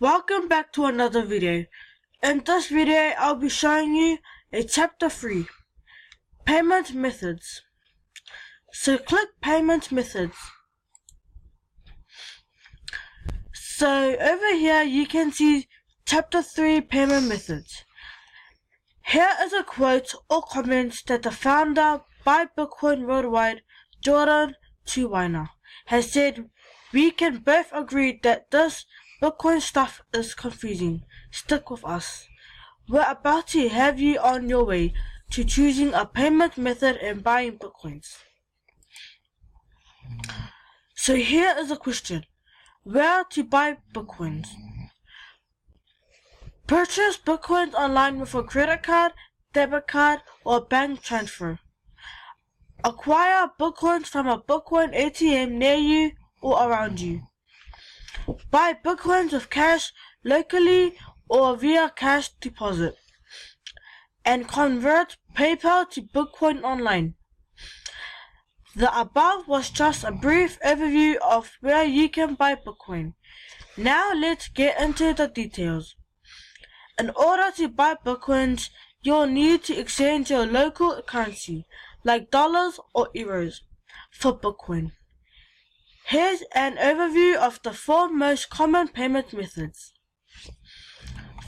Welcome back to another video. In this video, I'll be showing you a chapter 3, Payment Methods. So click Payment Methods. So over here you can see chapter 3, Payment Methods. Here is a quote or comment that the founder by Bitcoin Worldwide, Jordan Tuwina, has said. We can both agree that this Bitcoin stuff is confusing. Stick with us. We're about to have you on your way to choosing a payment method and buying Bitcoins. So here is a question. Where to buy Bitcoins? Purchase Bitcoins online with a credit card, debit card, or bank transfer. Acquire Bitcoins from a Bitcoin ATM near you or around you. Buy Bitcoins with cash locally or via cash deposit. And convert PayPal to Bitcoin online. The above was just a brief overview of where you can buy Bitcoin. Now let's get into the details. In order to buy Bitcoins, you'll need to exchange your local currency, like dollars or euros, for Bitcoin. Here's an overview of the 4 most common payment methods.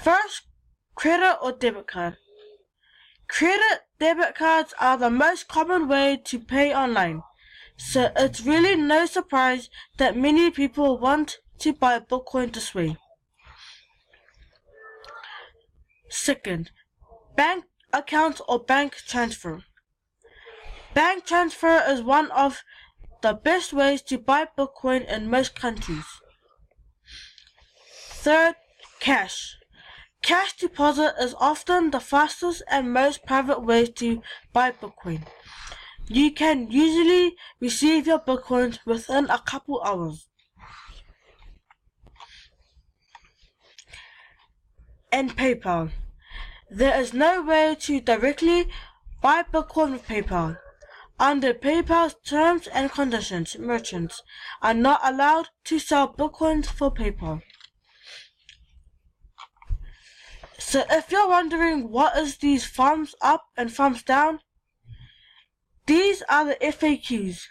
First, credit or debit card. Credit debit cards are the most common way to pay online, so it's really no surprise that many people want to buy Bitcoin this way. Second, bank account or bank transfer. Bank transfer is one of the best ways to buy Bitcoin in most countries. Third, cash. Cash deposit is often the fastest and most private way to buy Bitcoin. You can usually receive your Bitcoins within a couple hours. And PayPal. There is no way to directly buy Bitcoin with PayPal. Under PayPal's terms and conditions, merchants are not allowed to sell Bitcoins for PayPal. So if you're wondering what is these thumbs up and thumbs down, these are the FAQs.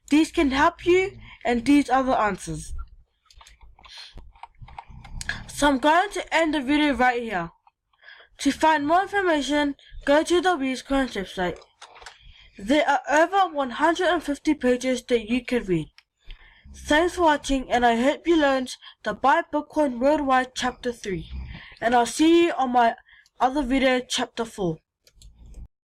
These can help you, and these are the answers. So I'm going to end the video right here. To find more information, go to the WheezCoins website. There are over 150 pages that you can read. Thanks for watching, and I hope you learned the Buy Bitcoin Worldwide Chapter 3. And I'll see you on my other video, Chapter 4.